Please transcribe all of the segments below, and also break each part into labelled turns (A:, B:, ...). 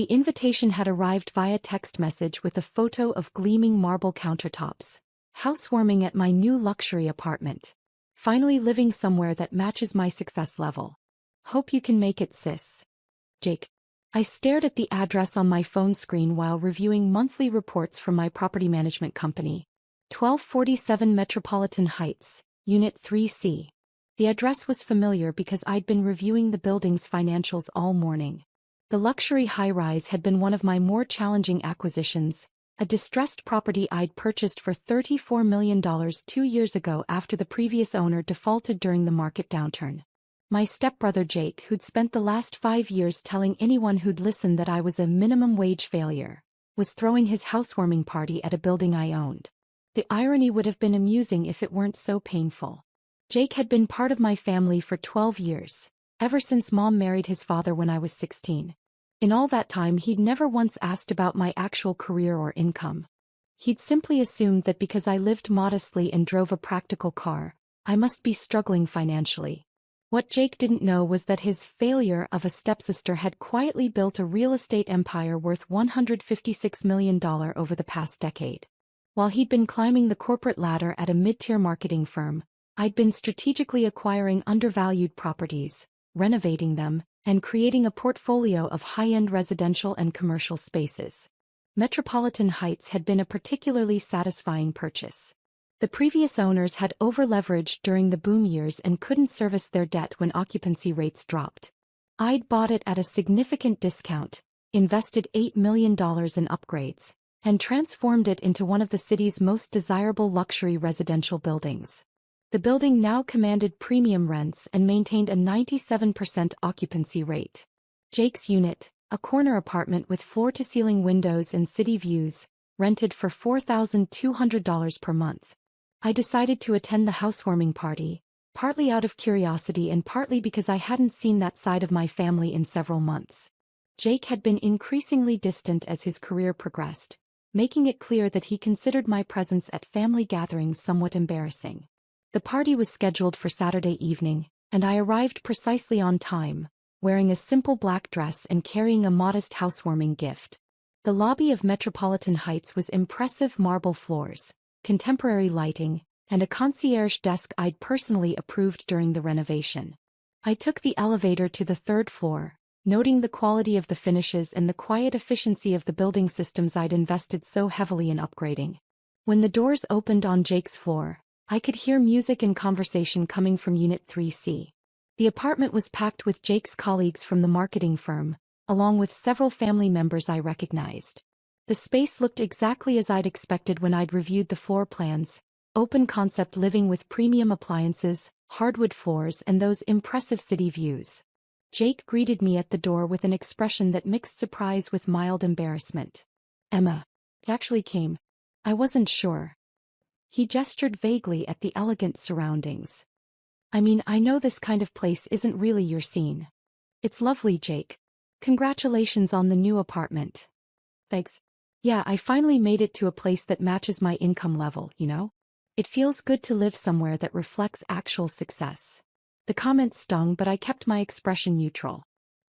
A: The invitation had arrived via text message with a photo of gleaming marble countertops. Housewarming at my new luxury apartment. Finally living somewhere that matches my success level. Hope you can make it, sis. Jake. I stared at the address on my phone screen while reviewing monthly reports from my property management company. 1247 Metropolitan Heights, Unit 3C. The address was familiar because I'd been reviewing the building's financials all morning. The luxury high-rise had been one of my more challenging acquisitions, a distressed property I'd purchased for $34 million 2 years ago after the previous owner defaulted during the market downturn. My stepbrother Jake, who'd spent the last 5 years telling anyone who'd listen that I was a minimum wage failure, was throwing his housewarming party at a building I owned. The irony would have been amusing if it weren't so painful. Jake had been part of my family for 12 years, ever since Mom married his father when I was 16. In all that time he'd never once asked about my actual career or income. He'd simply assumed that because I lived modestly and drove a practical car, I must be struggling financially. What Jake didn't know was that his failure of a stepsister had quietly built a real estate empire worth $156 million over the past decade. While he'd been climbing the corporate ladder at a mid-tier marketing firm, I'd been strategically acquiring undervalued properties, renovating them, and creating a portfolio of high-end residential and commercial spaces. Metropolitan Heights had been a particularly satisfying purchase. The previous owners had over-leveraged during the boom years and couldn't service their debt when occupancy rates dropped. I'd bought it at a significant discount, invested $8 million in upgrades, and transformed it into one of the city's most desirable luxury residential buildings. The building now commanded premium rents and maintained a 97% occupancy rate. Jake's unit, a corner apartment with floor-to-ceiling windows and city views, rented for $4,200 per month. I decided to attend the housewarming party, partly out of curiosity and partly because I hadn't seen that side of my family in several months. Jake had been increasingly distant as his career progressed, making it clear that he considered my presence at family gatherings somewhat embarrassing. The party was scheduled for Saturday evening, and I arrived precisely on time, wearing a simple black dress and carrying a modest housewarming gift. The lobby of Metropolitan Heights was impressive marble floors, contemporary lighting, and a concierge desk I'd personally approved during the renovation. I took the elevator to the 3rd floor, noting the quality of the finishes and the quiet efficiency of the building systems I'd invested so heavily in upgrading. When the doors opened on Jake's floor, I could hear music and conversation coming from Unit 3C. The apartment was packed with Jake's colleagues from the marketing firm, along with several family members I recognized. The space looked exactly as I'd expected when I'd reviewed the floor plans: open-concept living with premium appliances, hardwood floors and those impressive city views. Jake greeted me at the door with an expression that mixed surprise with mild embarrassment. "Emma, you actually came. I wasn't sure." He gestured vaguely at the elegant surroundings. "I mean, I know this kind of place isn't really your scene." "It's lovely, Jake. Congratulations on the new apartment." "Thanks. Yeah, I finally made it to a place that matches my income level, you know? It feels good to live somewhere that reflects actual success." The comment stung, but I kept my expression neutral.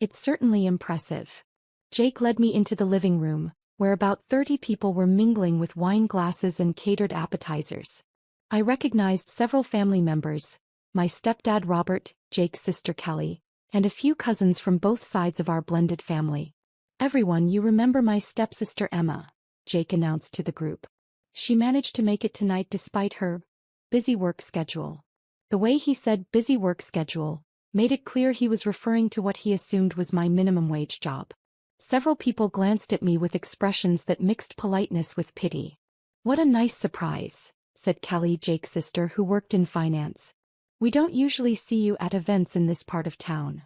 A: "It's certainly impressive." Jake led me into the living room, where about 30 people were mingling with wine glasses and catered appetizers. I recognized several family members: my stepdad Robert, Jake's sister Kelly, and a few cousins from both sides of our blended family. "Everyone, you remember my stepsister Emma," Jake announced to the group. "She managed to make it tonight despite her busy work schedule." The way he said busy work schedule made it clear he was referring to what he assumed was my minimum wage job. Several people glanced at me with expressions that mixed politeness with pity. "What a nice surprise," said Kelly, Jake's sister who worked in finance. "We don't usually see you at events in this part of town."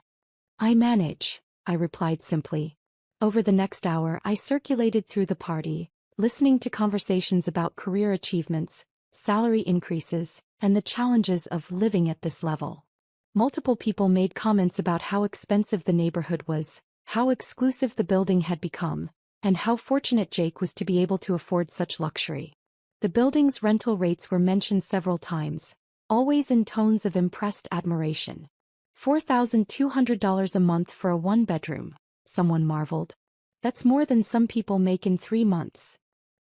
A: "I manage," I replied simply. Over the next hour I circulated through the party, listening to conversations about career achievements, salary increases, and the challenges of living at this level. Multiple people made comments about how expensive the neighborhood was, how exclusive the building had become, and how fortunate Jake was to be able to afford such luxury. The building's rental rates were mentioned several times, always in tones of impressed admiration. $4,200 a month for a one-bedroom, someone marveled. That's more than some people make in 3 months.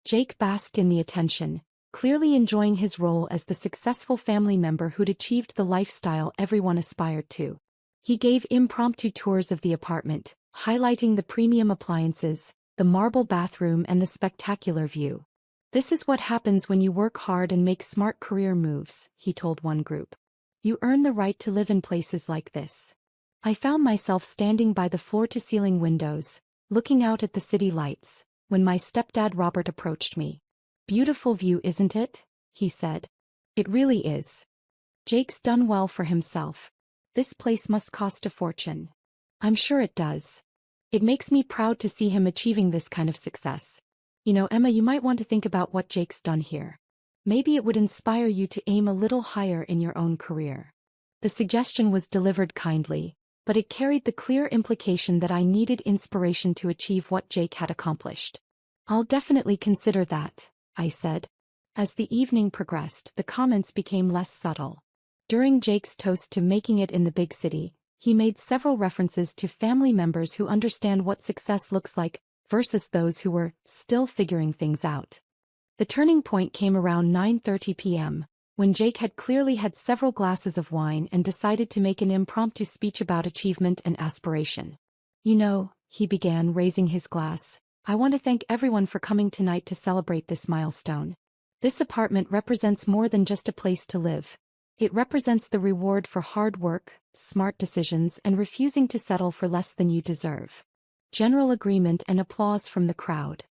A: Jake basked in the attention, clearly enjoying his role as the successful family member who'd achieved the lifestyle everyone aspired to. He gave impromptu tours of the apartment, highlighting the premium appliances, the marble bathroom and the spectacular view. "This is what happens when you work hard and make smart career moves," he told one group. "You earn the right to live in places like this." I found myself standing by the floor-to-ceiling windows, looking out at the city lights, when my stepdad Robert approached me. "Beautiful view, isn't it?" he said. "It really is. Jake's done well for himself. This place must cost a fortune." "I'm sure it does. It makes me proud to see him achieving this kind of success. You know, Emma, you might want to think about what Jake's done here. Maybe it would inspire you to aim a little higher in your own career." The suggestion was delivered kindly, but it carried the clear implication that I needed inspiration to achieve what Jake had accomplished. "I'll definitely consider that," I said. As the evening progressed, the comments became less subtle. During Jake's toast to making it in the big city, he made several references to family members who understand what success looks like versus those who were still figuring things out. The turning point came around 9:30 p.m., when Jake had clearly had several glasses of wine and decided to make an impromptu speech about achievement and aspiration. "You know," he began, raising his glass, "I want to thank everyone for coming tonight to celebrate this milestone. This apartment represents more than just a place to live. It represents the reward for hard work, smart decisions, and refusing to settle for less than you deserve." General agreement and applause from the crowd.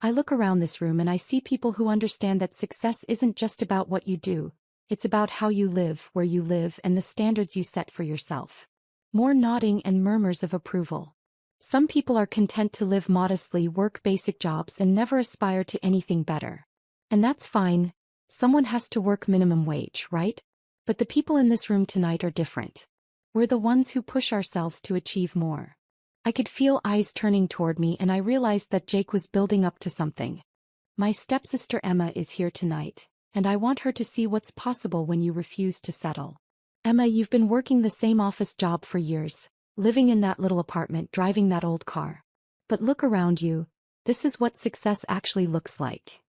A: I look around this room and I see people who understand that success isn't just about what you do, it's about how you live, where you live, and the standards you set for yourself. More nodding and murmurs of approval. Some people are content to live modestly, work basic jobs, and never aspire to anything better. And that's fine. Someone has to work minimum wage, right? But the people in this room tonight are different. We're the ones who push ourselves to achieve more. I could feel eyes turning toward me and I realized that Jake was building up to something. "My stepsister Emma is here tonight, and I want her to see what's possible when you refuse to settle. Emma, you've been working the same office job for years, living in that little apartment, driving that old car. But look around you, this is what success actually looks like."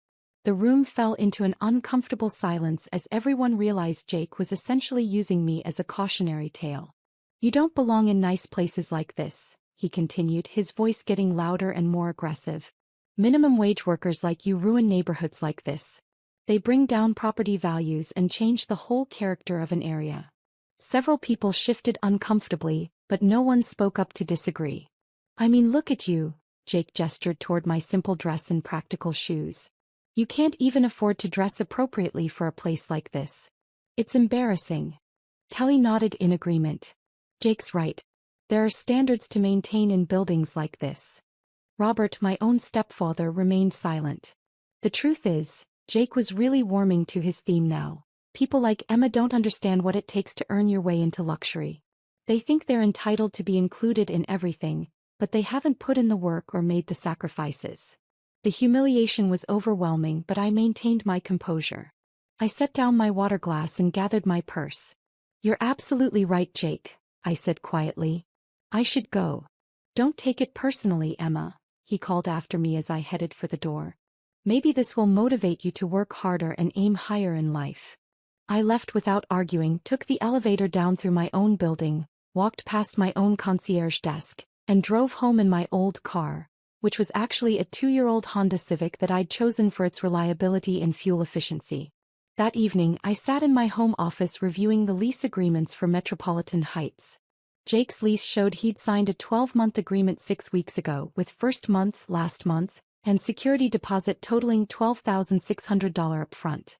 A: The room fell into an uncomfortable silence as everyone realized Jake was essentially using me as a cautionary tale. "You don't belong in nice places like this," he continued, his voice getting louder and more aggressive. "Minimum wage workers like you ruin neighborhoods like this. They bring down property values and change the whole character of an area." Several people shifted uncomfortably, but no one spoke up to disagree. "I mean, look at you," Jake gestured toward my simple dress and practical shoes. "You can't even afford to dress appropriately for a place like this. It's embarrassing." Kelly nodded in agreement. "Jake's right. There are standards to maintain in buildings like this." Robert, my own stepfather, remained silent. The truth is, Jake was really warming to his theme now. People like Emma don't understand what it takes to earn your way into luxury. They think they're entitled to be included in everything, but they haven't put in the work or made the sacrifices. The humiliation was overwhelming, but I maintained my composure. I set down my water glass and gathered my purse. "You're absolutely right, Jake," I said quietly. "I should go." "Don't take it personally, Emma," he called after me as I headed for the door. "Maybe this will motivate you to work harder and aim higher in life." I left without arguing, took the elevator down through my own building, walked past my own concierge desk, and drove home in my old car, which was actually a 2-year-old Honda Civic that I'd chosen for its reliability and fuel efficiency. That evening, I sat in my home office reviewing the lease agreements for Metropolitan Heights. Jake's lease showed he'd signed a 12-month agreement 6 weeks ago, with first month last month, and security deposit totaling $12,600 upfront.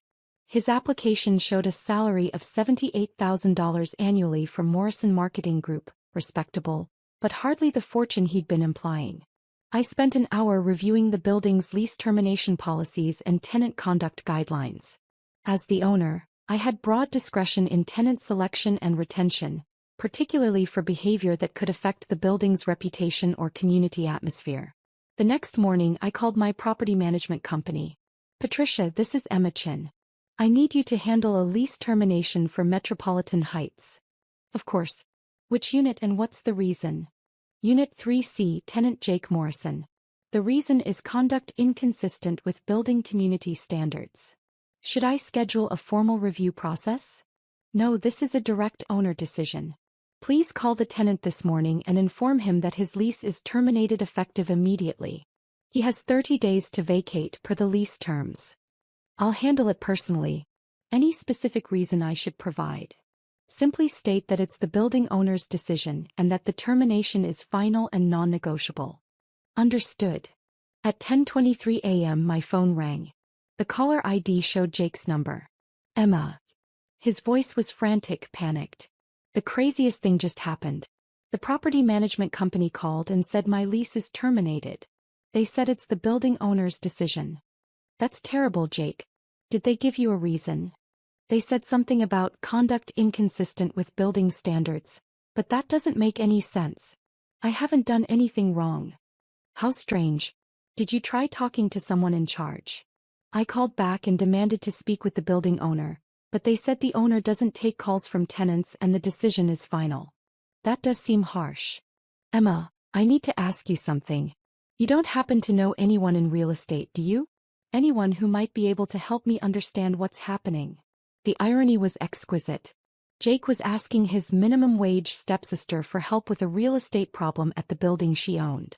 A: His application showed a salary of $78,000 annually from Morrison Marketing Group, respectable, but hardly the fortune he'd been implying. I spent an hour reviewing the building's lease termination policies and tenant conduct guidelines. As the owner, I had broad discretion in tenant selection and retention, particularly for behavior that could affect the building's reputation or community atmosphere. The next morning, I called my property management company. "Patricia, this is Emma Chin. I need you to handle a lease termination for Metropolitan Heights." "Of course. Which unit and what's the reason?" "Unit 3C, tenant Jake Morrison." The reason is conduct inconsistent with building community standards. Should I schedule a formal review process? No, this is a direct owner decision. Please call the tenant this morning and inform him that his lease is terminated effective immediately. He has 30 days to vacate per the lease terms. I'll handle it personally. Any specific reason I should provide? Simply state that it's the building owner's decision and that the termination is final and non-negotiable. Understood. At 10:23 a.m. my phone rang. The caller ID showed Jake's number. Emma. His voice was frantic, panicked. The craziest thing just happened. The property management company called and said my lease is terminated. They said it's the building owner's decision. That's terrible, Jake. Did they give you a reason? They said something about conduct inconsistent with building standards, but that doesn't make any sense. I haven't done anything wrong. How strange. Did you try talking to someone in charge? I called back and demanded to speak with the building owner, but they said the owner doesn't take calls from tenants and the decision is final. That does seem harsh. Emma, I need to ask you something. You don't happen to know anyone in real estate, do you? Anyone who might be able to help me understand what's happening. The irony was exquisite. Jake was asking his minimum wage stepsister for help with a real estate problem at the building she owned.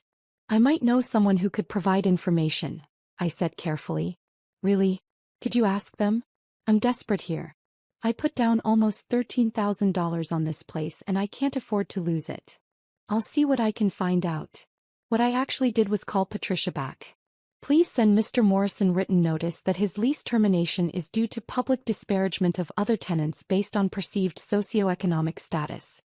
A: I might know someone who could provide information, I said carefully. Really? Could you ask them? I'm desperate here. I put down almost $13,000 on this place and I can't afford to lose it. I'll see what I can find out. What I actually did was call Patricia back. Please send Mr. Morrison written notice that his lease termination is due to public disparagement of other tenants based on perceived socioeconomic status.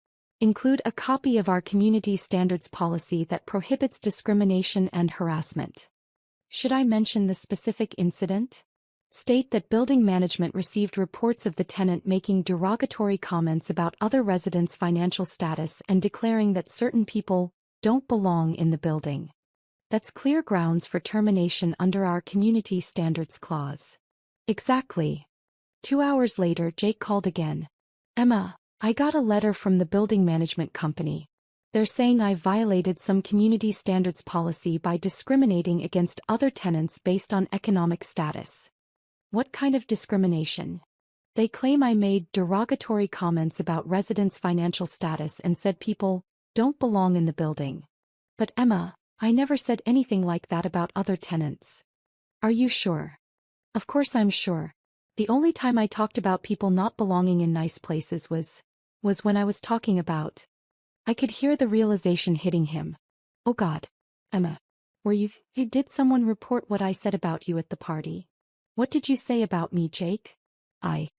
A: Include a copy of our community standards policy that prohibits discrimination and harassment. Should I mention the specific incident? State that building management received reports of the tenant making derogatory comments about other residents' financial status and declaring that certain people don't belong in the building. That's clear grounds for termination under our community standards clause. Exactly. 2 hours later, Jake called again. Emma, I got a letter from the building management company. They're saying I violated some community standards policy by discriminating against other tenants based on economic status. What kind of discrimination? They claim I made derogatory comments about residents' financial status and said people don't belong in the building. But Emma, I never said anything like that about other tenants. Are you sure? Of course I'm sure. The only time I talked about people not belonging in nice places was when I was talking about. I could hear the realization hitting him. Oh God. Emma. Did someone report what I said about you at the party? What did you say about me, Jake? I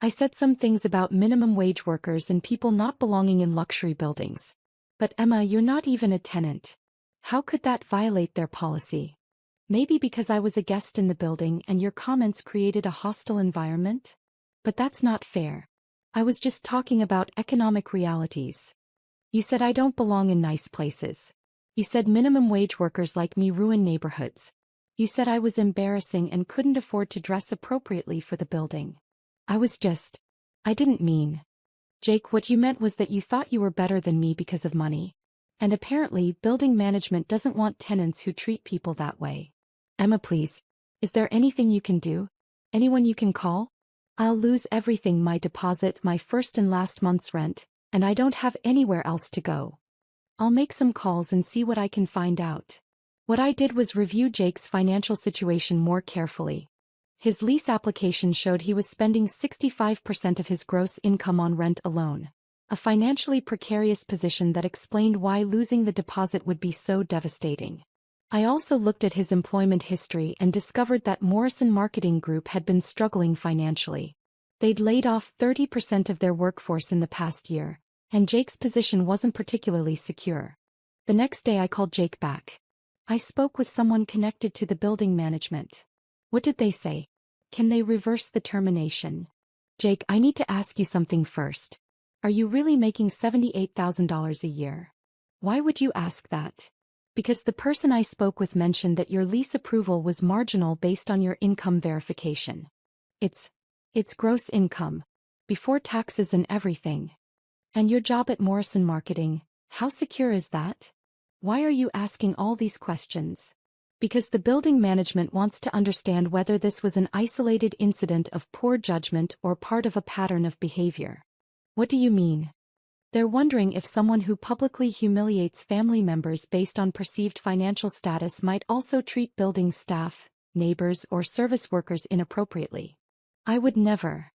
A: said some things about minimum wage workers and people not belonging in luxury buildings. But Emma, you're not even a tenant. How could that violate their policy? Maybe because I was a guest in the building and your comments created a hostile environment? But that's not fair. I was just talking about economic realities. You said I don't belong in nice places. You said minimum wage workers like me ruin neighborhoods. You said I was embarrassing and couldn't afford to dress appropriately for the building. I didn't mean. Jake, what you meant was that you thought you were better than me because of money. And apparently, building management doesn't want tenants who treat people that way. Emma, please. Is there anything you can do? Anyone you can call? I'll lose everything, my deposit, my first and last month's rent, and I don't have anywhere else to go. I'll make some calls and see what I can find out. What I did was review Jake's financial situation more carefully. His lease application showed he was spending 65% of his gross income on rent alone. A financially precarious position that explained why losing the deposit would be so devastating. I also looked at his employment history and discovered that Morrison Marketing Group had been struggling financially. They'd laid off 30% of their workforce in the past year, and Jake's position wasn't particularly secure. The next day I called Jake back. I spoke with someone connected to the building management. What did they say? Can they reverse the termination? Jake, I need to ask you something first. Are you really making $78,000 a year? Why would you ask that? Because the person I spoke with mentioned that your lease approval was marginal based on your income verification. It's gross income. Before taxes and everything. And your job at Morrison Marketing, how secure is that? Why are you asking all these questions? Because the building management wants to understand whether this was an isolated incident of poor judgment or part of a pattern of behavior. What do you mean? They're wondering if someone who publicly humiliates family members based on perceived financial status might also treat building staff, neighbors, or service workers inappropriately. I would never.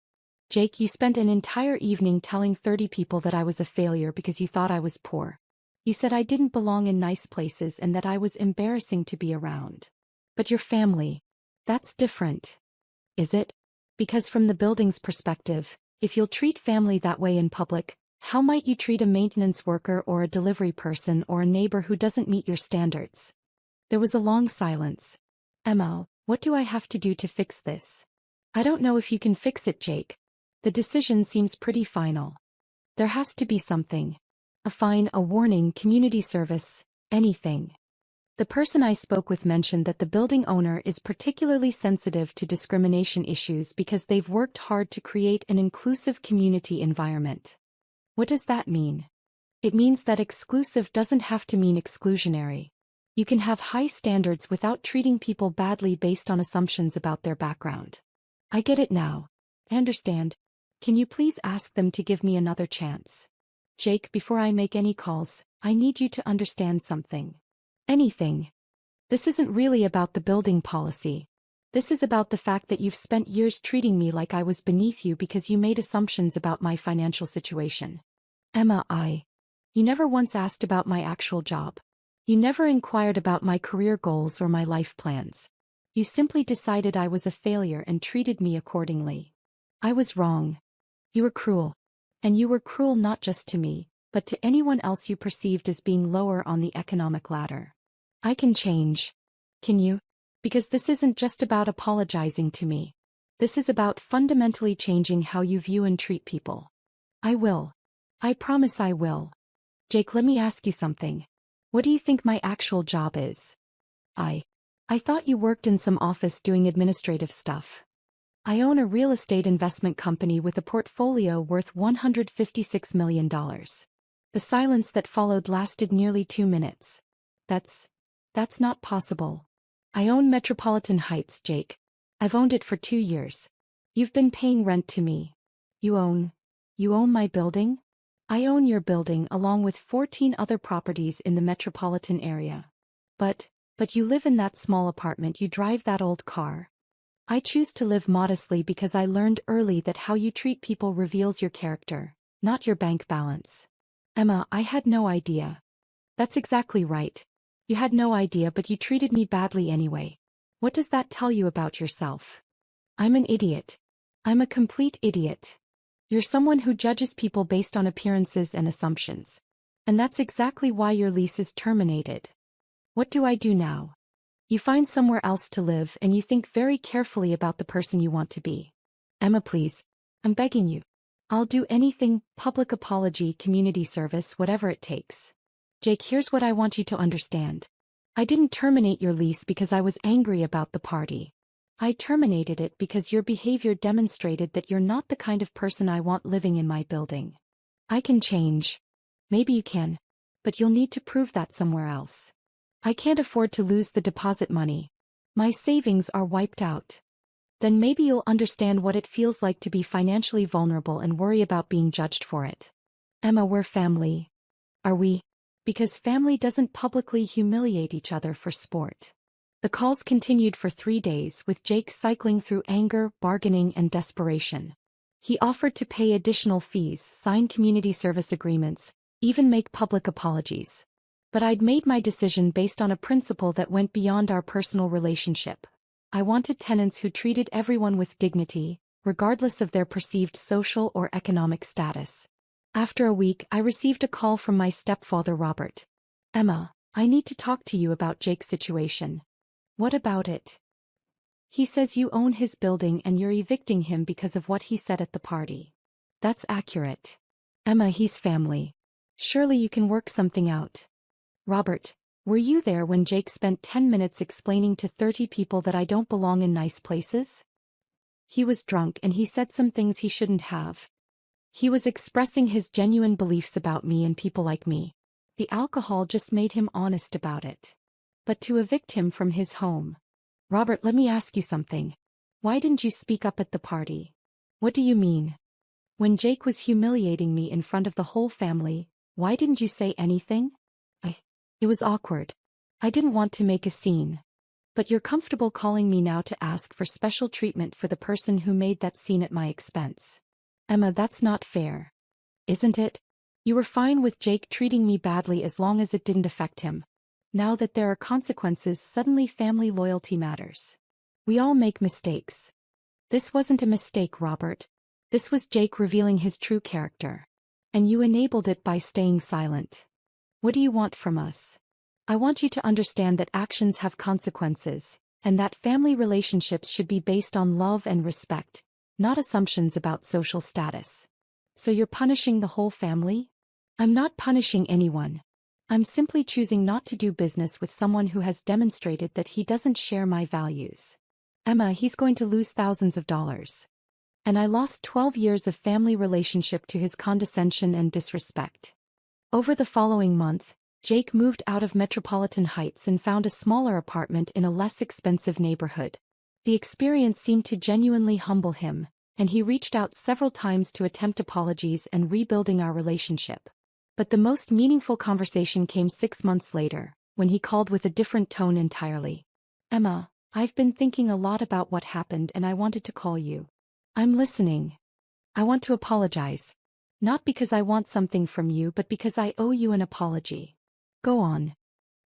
A: Jake, you spent an entire evening telling 30 people that I was a failure because you thought I was poor. You said I didn't belong in nice places and that I was embarrassing to be around. But your family. That's different. Is it? Because from the building's perspective, if you'll treat family that way in public, how might you treat a maintenance worker or a delivery person or a neighbor who doesn't meet your standards? There was a long silence. Emma, what do I have to do to fix this? I don't know if you can fix it, Jake. The decision seems pretty final. There has to be something. A fine, a warning, community service, anything. The person I spoke with mentioned that the building owner is particularly sensitive to discrimination issues because they've worked hard to create an inclusive community environment. What does that mean? It means that exclusive doesn't have to mean exclusionary. You can have high standards without treating people badly based on assumptions about their background. I get it now. I understand. Can you please ask them to give me another chance? Jake, before I make any calls, I need you to understand something. Anything. This isn't really about the building policy. This is about the fact that you've spent years treating me like I was beneath you because you made assumptions about my financial situation. Emma, You never once asked about my actual job. You never inquired about my career goals or my life plans. You simply decided I was a failure and treated me accordingly. I was wrong. You were cruel. And you were cruel not just to me, but to anyone else you perceived as being lower on the economic ladder. I can change. Can you? Because this isn't just about apologizing to me. This is about fundamentally changing how you view and treat people. I will. I promise I will. Jake, let me ask you something. What do you think my actual job is? I thought you worked in some office doing administrative stuff. I own a real estate investment company with a portfolio worth $156 million. The silence that followed lasted nearly 2 minutes. That's not possible. I own Metropolitan Heights, Jake. I've owned it for 2 years. You've been paying rent to me. You own my building? I own your building along with 14 other properties in the metropolitan area. But you live in that small apartment, you drive that old car. I choose to live modestly because I learned early that how you treat people reveals your character, not your bank balance. Emma, I had no idea. That's exactly right. You had no idea, but you treated me badly anyway. What does that tell you about yourself? I'm an idiot. I'm a complete idiot. You're someone who judges people based on appearances and assumptions. And that's exactly why your lease is terminated. What do I do now? You find somewhere else to live and you think very carefully about the person you want to be. Emma, please. I'm begging you. I'll do anything, public apology, community service, whatever it takes. Jake, here's what I want you to understand. I didn't terminate your lease because I was angry about the party. I terminated it because your behavior demonstrated that you're not the kind of person I want living in my building. I can change. Maybe you can. But you'll need to prove that somewhere else. I can't afford to lose the deposit money. My savings are wiped out. Then maybe you'll understand what it feels like to be financially vulnerable and worry about being judged for it. Emma, we're family. Are we? Because family doesn't publicly humiliate each other for sport. The calls continued for 3 days, with Jake cycling through anger, bargaining, and desperation. He offered to pay additional fees, sign community service agreements, even make public apologies. But I'd made my decision based on a principle that went beyond our personal relationship. I wanted tenants who treated everyone with dignity, regardless of their perceived social or economic status. After a week, I received a call from my stepfather, Robert. Emma, I need to talk to you about Jake's situation. What about it? He says you own his building and you're evicting him because of what he said at the party. That's accurate. Emma, he's family. Surely you can work something out. Robert, were you there when Jake spent 10 minutes explaining to 30 people that I don't belong in nice places? He was drunk and he said some things he shouldn't have. He was expressing his genuine beliefs about me and people like me. The alcohol just made him honest about it. but to evict him from his home. Robert, let me ask you something. Why didn't you speak up at the party? What do you mean? When Jake was humiliating me in front of the whole family, why didn't you say anything? It was awkward. I didn't want to make a scene. But you're comfortable calling me now to ask for special treatment for the person who made that scene at my expense. Emma, that's not fair. Isn't it? You were fine with Jake treating me badly as long as it didn't affect him. Now that there are consequences, suddenly family loyalty matters. We all make mistakes. This wasn't a mistake, Robert. This was Jake revealing his true character. And you enabled it by staying silent. What do you want from us? I want you to understand that actions have consequences, and that family relationships should be based on love and respect, not assumptions about social status. So you're punishing the whole family? I'm not punishing anyone. I'm simply choosing not to do business with someone who has demonstrated that he doesn't share my values. Emma, he's going to lose thousands of dollars. And I lost 12 years of family relationship to his condescension and disrespect. Over the following month, Jake moved out of Metropolitan Heights and found a smaller apartment in a less expensive neighborhood. The experience seemed to genuinely humble him, and he reached out several times to attempt apologies and rebuilding our relationship. But the most meaningful conversation came 6 months later, when he called with a different tone entirely. Emma, I've been thinking a lot about what happened and I wanted to call you. I'm listening. I want to apologize. Not because I want something from you, but because I owe you an apology. Go on.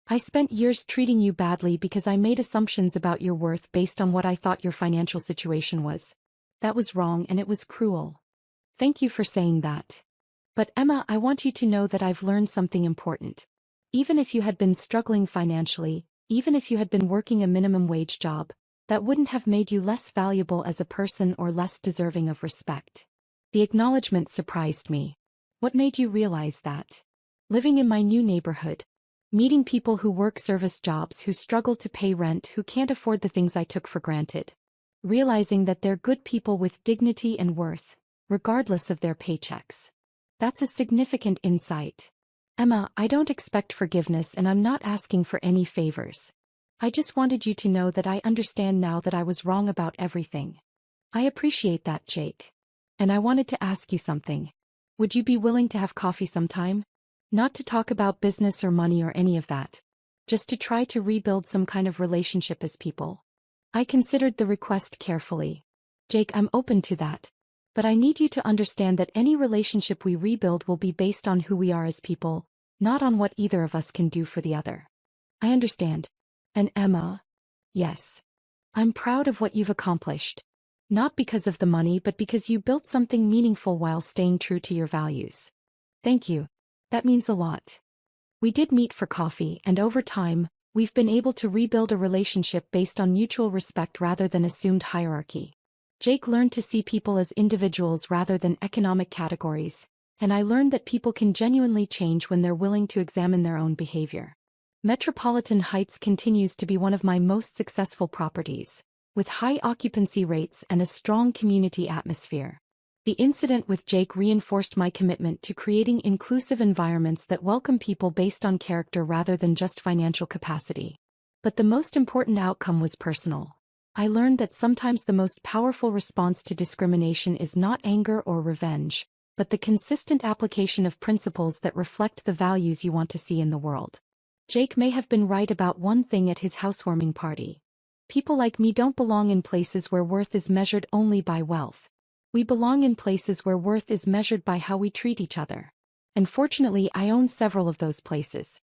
A: I spent years treating you badly because I made assumptions about your worth based on what I thought your financial situation was. That was wrong and it was cruel. Thank you for saying that. But Emma, I want you to know that I've learned something important. Even if you had been struggling financially, even if you had been working a minimum wage job, that wouldn't have made you less valuable as a person or less deserving of respect. The acknowledgement surprised me. What made you realize that? Living in my new neighborhood. Meeting people who work service jobs, who struggle to pay rent, who can't afford the things I took for granted. Realizing that they're good people with dignity and worth, regardless of their paychecks. That's a significant insight. Emma, I don't expect forgiveness and I'm not asking for any favors. I just wanted you to know that I understand now that I was wrong about everything. I appreciate that, Jake. And I wanted to ask you something. Would you be willing to have coffee sometime? Not to talk about business or money or any of that. Just to try to rebuild some kind of relationship as people. I considered the request carefully. Jake, I'm open to that. But I need you to understand that any relationship we rebuild will be based on who we are as people, not on what either of us can do for the other. I understand. And Emma? Yes. I'm proud of what you've accomplished. Not because of the money, but because you built something meaningful while staying true to your values. Thank you. That means a lot. We did meet for coffee, and over time, we've been able to rebuild a relationship based on mutual respect rather than assumed hierarchy. Jake learned to see people as individuals rather than economic categories, and I learned that people can genuinely change when they're willing to examine their own behavior. Metropolitan Heights continues to be one of my most successful properties, with high occupancy rates and a strong community atmosphere. The incident with Jake reinforced my commitment to creating inclusive environments that welcome people based on character rather than just financial capacity. But the most important outcome was personal. I learned that sometimes the most powerful response to discrimination is not anger or revenge, but the consistent application of principles that reflect the values you want to see in the world. Jake may have been right about one thing at his housewarming party. People like me don't belong in places where worth is measured only by wealth. We belong in places where worth is measured by how we treat each other. And fortunately, I own several of those places.